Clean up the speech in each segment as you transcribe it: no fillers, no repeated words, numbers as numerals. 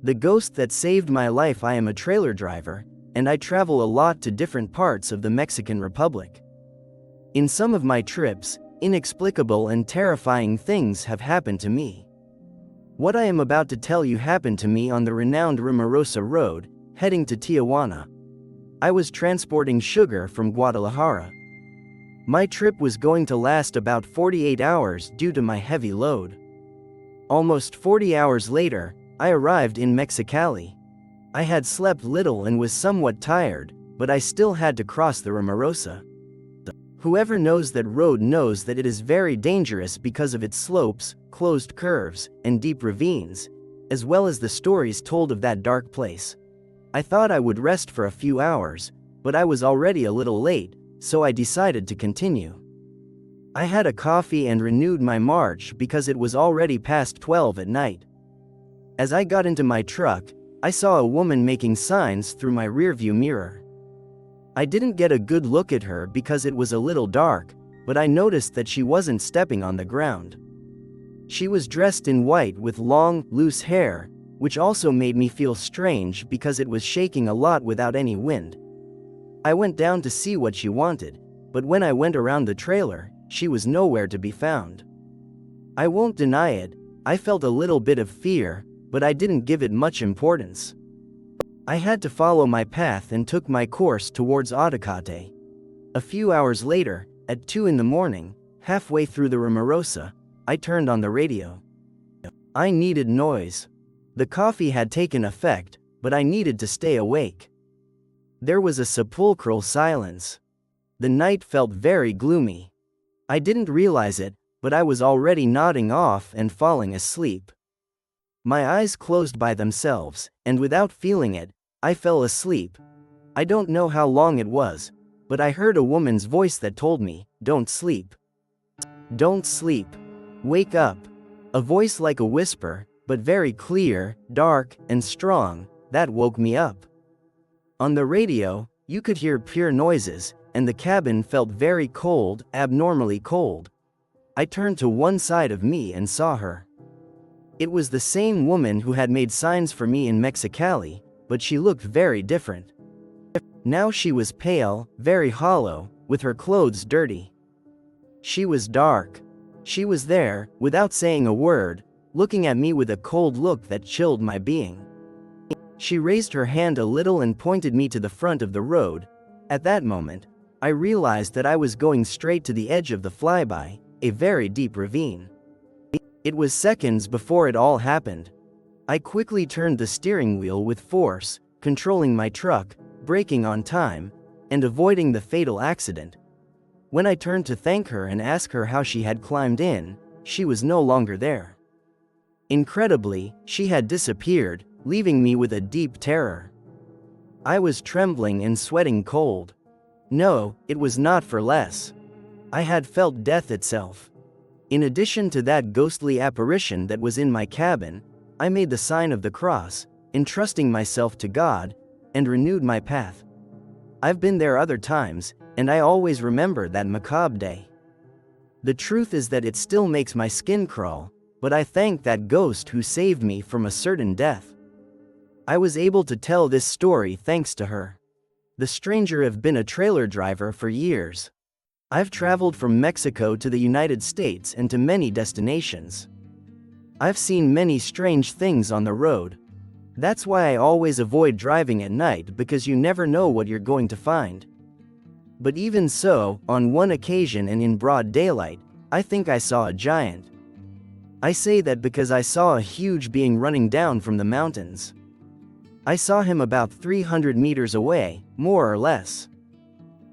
The ghost that saved my life. I am a trailer driver, and I travel a lot to different parts of the Mexican Republic. In some of my trips, inexplicable and terrifying things have happened to me. What I am about to tell you happened to me on the renowned Rumorosa road, heading to Tijuana. I was transporting sugar from Guadalajara. My trip was going to last about 48 hours due to my heavy load. Almost 40 hours later, I arrived in Mexicali. I had slept little and was somewhat tired, but I still had to cross the Rumorosa. Whoever knows that road knows that it is very dangerous because of its slopes, closed curves, and deep ravines, as well as the stories told of that dark place. I thought I would rest for a few hours, but I was already a little late, so I decided to continue. I had a coffee and renewed my march because it was already past 12 at night. As I got into my truck, I saw a woman making signs through my rearview mirror. I didn't get a good look at her because it was a little dark, but I noticed that she wasn't stepping on the ground. She was dressed in white with long, loose hair, which also made me feel strange because it was shaking a lot without any wind. I went down to see what she wanted, but when I went around the trailer, she was nowhere to be found. I won't deny it, I felt a little bit of fear, but I didn't give it much importance. I had to follow my path and took my course towards Aguacate. A few hours later, at 2 in the morning, halfway through the Rumorosa, I turned on the radio. I needed noise. The coffee had taken effect, but I needed to stay awake. There was a sepulchral silence. The night felt very gloomy. I didn't realize it, but I was already nodding off and falling asleep. My eyes closed by themselves, and without feeling it, I fell asleep. I don't know how long it was, but I heard a woman's voice that told me, "Don't sleep. Don't sleep. Wake up." A voice like a whisper, but very clear, dark, and strong, that woke me up. On the radio, you could hear pure noises, and the cabin felt very cold, abnormally cold. I turned to one side of me and saw her. It was the same woman who had made signs for me in Mexicali, but she looked very different. Now she was pale, very hollow, with her clothes dirty. She was dark. She was there, without saying a word, looking at me with a cold look that chilled my being. She raised her hand a little and pointed me to the front of the road. At that moment, I realized that I was going straight to the edge of the flyby, a very deep ravine. It was seconds before it all happened. I quickly turned the steering wheel with force, controlling my truck, braking on time, and avoiding the fatal accident. When I turned to thank her and ask her how she had climbed in, she was no longer there. Incredibly, she had disappeared, leaving me with a deep terror. I was trembling and sweating cold. No, it was not for less. I had felt death itself. In addition to that ghostly apparition that was in my cabin, I made the sign of the cross, entrusting myself to God, and renewed my path. I've been there other times, and I always remember that macabre day. The truth is that it still makes my skin crawl, but I thank that ghost who saved me from a certain death. I was able to tell this story thanks to her. The stranger have been a trailer driver for years. I've traveled from Mexico to the United States and to many destinations. I've seen many strange things on the road. That's why I always avoid driving at night, because you never know what you're going to find. But even so, on one occasion and in broad daylight, I think I saw a giant. I say that because I saw a huge being running down from the mountains. I saw him about 300 meters away, more or less.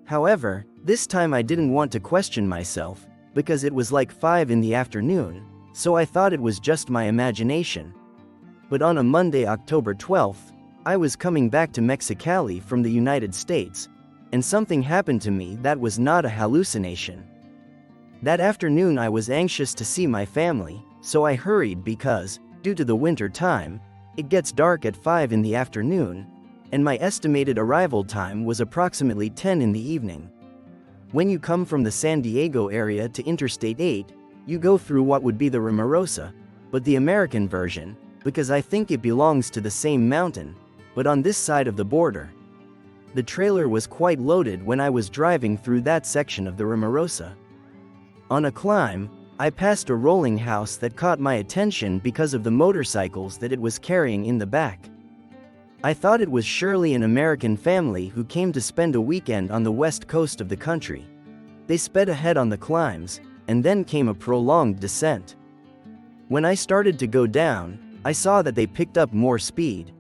However, this time I didn't want to question myself, because it was like 5 in the afternoon, so I thought it was just my imagination. But on a Monday, October 12th, I was coming back to Mexicali from the United States, and something happened to me that was not a hallucination. That afternoon I was anxious to see my family, so I hurried because, due to the winter time, it gets dark at 5 in the afternoon, and my estimated arrival time was approximately 10 in the evening. When you come from the San Diego area to Interstate 8, you go through what would be the Rumorosa, but the American version, because I think it belongs to the same mountain, but on this side of the border. The trailer was quite loaded when I was driving through that section of the Rumorosa. On a climb, I passed a rolling house that caught my attention because of the motorcycles that it was carrying in the back. I thought it was surely an American family who came to spend a weekend on the west coast of the country. They sped ahead on the climbs, and then came a prolonged descent. When I started to go down, I saw that they picked up more speed.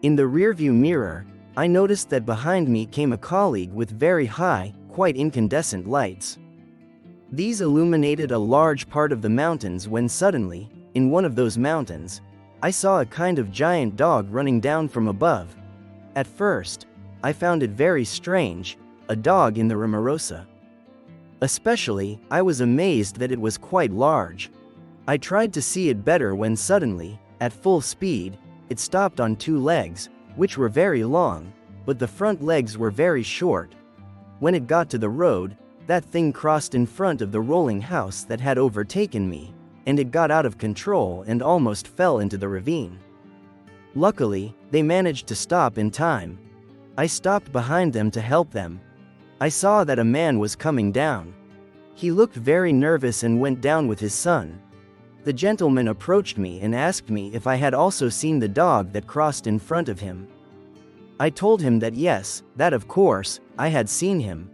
In the rearview mirror, I noticed that behind me came a colleague with very high, quite incandescent lights. These illuminated a large part of the mountains when suddenly, in one of those mountains, I saw a kind of giant dog running down from above. At first, I found it very strange, a dog in the Rumorosa. Especially, I was amazed that it was quite large. I tried to see it better when suddenly, at full speed, it stopped on two legs, which were very long, but the front legs were very short. When it got to the road, that thing crossed in front of the rolling house that had overtaken me, and it got out of control and almost fell into the ravine. Luckily, they managed to stop in time. I stopped behind them to help them. I saw that a man was coming down. He looked very nervous and went down with his son. The gentleman approached me and asked me if I had also seen the dog that crossed in front of him. I told him that yes, that of course, I had seen him.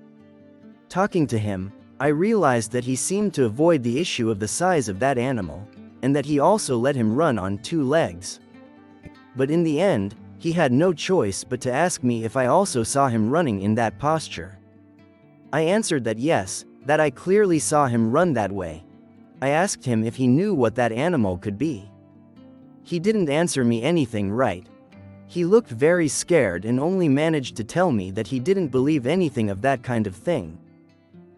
Talking to him, I realized that he seemed to avoid the issue of the size of that animal, and that he also let him run on two legs. But in the end, he had no choice but to ask me if I also saw him running in that posture. I answered that yes, that I clearly saw him run that way. I asked him if he knew what that animal could be. He didn't answer me anything right. He looked very scared and only managed to tell me that he didn't believe anything of that kind of thing.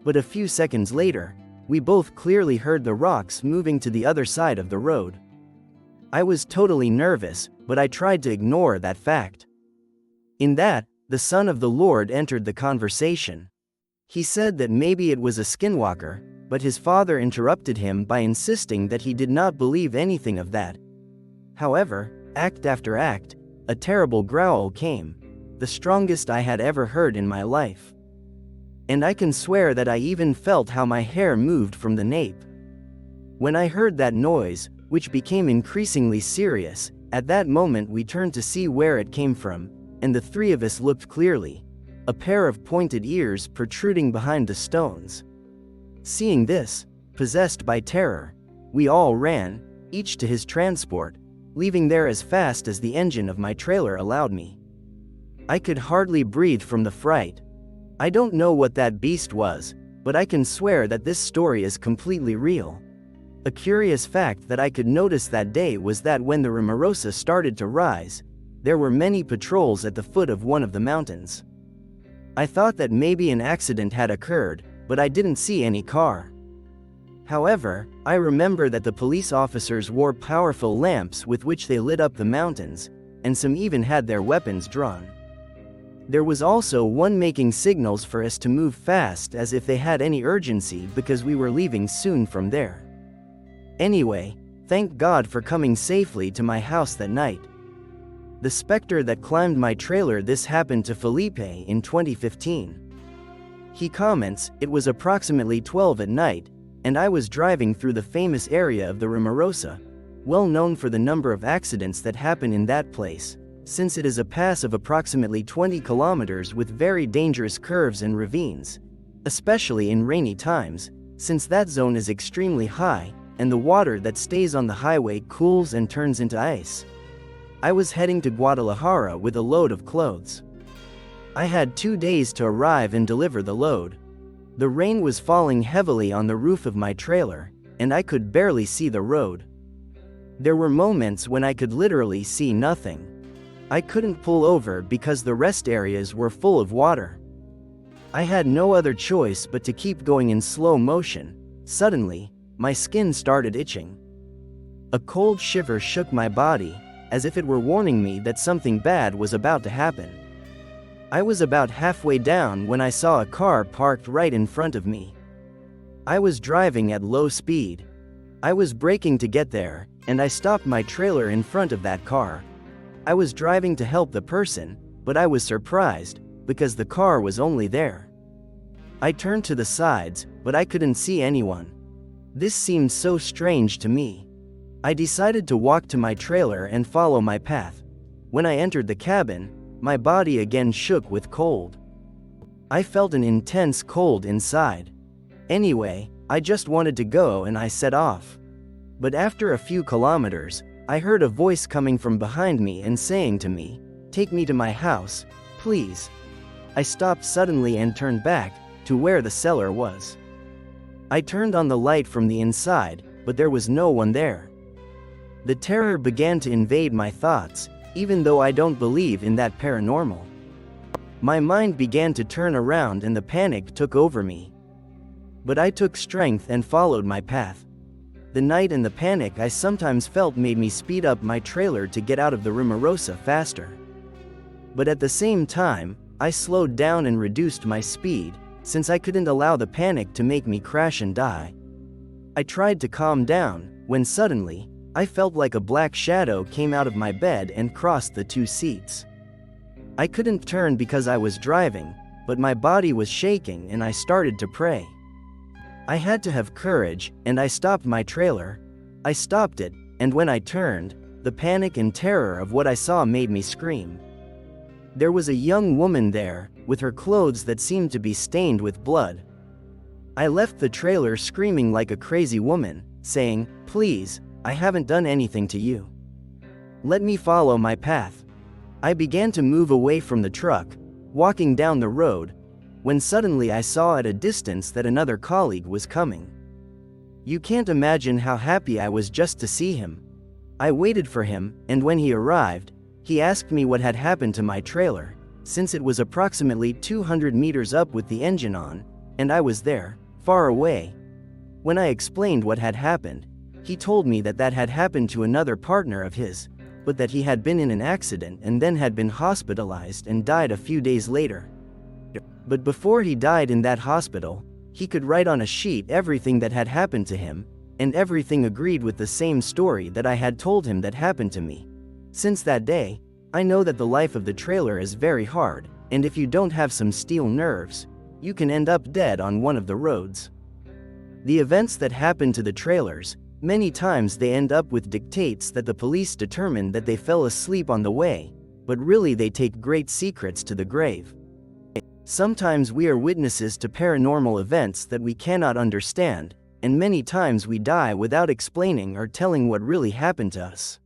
But a few seconds later, we both clearly heard the rocks moving to the other side of the road. I was totally nervous, but I tried to ignore that fact. In that, the Son of the Lord entered the conversation. He said that maybe it was a skinwalker, but his father interrupted him by insisting that he did not believe anything of that. However, act after act, a terrible growl came, the strongest I had ever heard in my life. And I can swear that I even felt how my hair moved from the nape. When I heard that noise, which became increasingly serious, at that moment we turned to see where it came from, and the three of us looked clearly. A pair of pointed ears protruding behind the stones. Seeing this, possessed by terror, we all ran, each to his transport, leaving there as fast as the engine of my trailer allowed me. I could hardly breathe from the fright. I don't know what that beast was, but I can swear that this story is completely real. A curious fact that I could notice that day was that when the Rumorosa started to rise, there were many patrols at the foot of one of the mountains. I thought that maybe an accident had occurred, but I didn't see any car. However, I remember that the police officers wore powerful lamps with which they lit up the mountains, and some even had their weapons drawn. There was also one making signals for us to move fast as if they had any urgency because we were leaving soon from there. Anyway, thank God for coming safely to my house that night. The specter that climbed my trailer. This happened to Felipe in 2015. He comments, it was approximately 12 at night, and I was driving through the famous area of the Rumorosa, well known for the number of accidents that happen in that place, since it is a pass of approximately 20 kilometers with very dangerous curves and ravines, especially in rainy times, since that zone is extremely high, and the water that stays on the highway cools and turns into ice. I was heading to Guadalajara with a load of clothes. I had 2 days to arrive and deliver the load. The rain was falling heavily on the roof of my trailer, and I could barely see the road. There were moments when I could literally see nothing. I couldn't pull over because the rest areas were full of water. I had no other choice but to keep going in slow motion. Suddenly, my skin started itching. A cold shiver shook my body, as if it were warning me that something bad was about to happen. I was about halfway down when I saw a car parked right in front of me. I was driving at low speed. I was braking to get there, and I stopped my trailer in front of that car. I was driving to help the person, but I was surprised, because the car was only there. I turned to the sides, but I couldn't see anyone. This seemed so strange to me. I decided to walk to my trailer and follow my path. When I entered the cabin, my body again shook with cold. I felt an intense cold inside. Anyway, I just wanted to go and I set off. But after a few kilometers, I heard a voice coming from behind me and saying to me, "Take me to my house, please." I stopped suddenly and turned back to where the cellar was. I turned on the light from the inside, but there was no one there. The terror began to invade my thoughts, even though I don't believe in that paranormal. My mind began to turn around and the panic took over me. But I took strength and followed my path. The night and the panic I sometimes felt made me speed up my trailer to get out of the Rumorosa faster. But at the same time, I slowed down and reduced my speed, since I couldn't allow the panic to make me crash and die. I tried to calm down, when suddenly, I felt like a black shadow came out of my bed and crossed the two seats. I couldn't turn because I was driving, but my body was shaking and I started to pray. I had to have courage, and I stopped my trailer. I stopped it, and when I turned, the panic and terror of what I saw made me scream. There was a young woman there, with her clothes that seemed to be stained with blood. I left the trailer screaming like a crazy woman, saying, "Please, I haven't done anything to you. Let me follow my path." I began to move away from the truck, walking down the road, when suddenly I saw at a distance that another colleague was coming. You can't imagine how happy I was just to see him. I waited for him, and when he arrived, he asked me what had happened to my trailer, since it was approximately 200 meters up with the engine on, and I was there, far away. When I explained what had happened, he told me that had happened to another partner of his, but that he had been in an accident and then had been hospitalized and died a few days later. But before he died in that hospital, he could write on a sheet everything that had happened to him, and everything agreed with the same story that I had told him that happened to me. Since that day, I know that the life of the trailer is very hard, and if you don't have some steel nerves, you can end up dead on one of the roads. The events that happen to the trailers, many times they end up with dictates that the police determine that they fell asleep on the way, but really they take great secrets to the grave. Sometimes we are witnesses to paranormal events that we cannot understand, and many times we die without explaining or telling what really happened to us.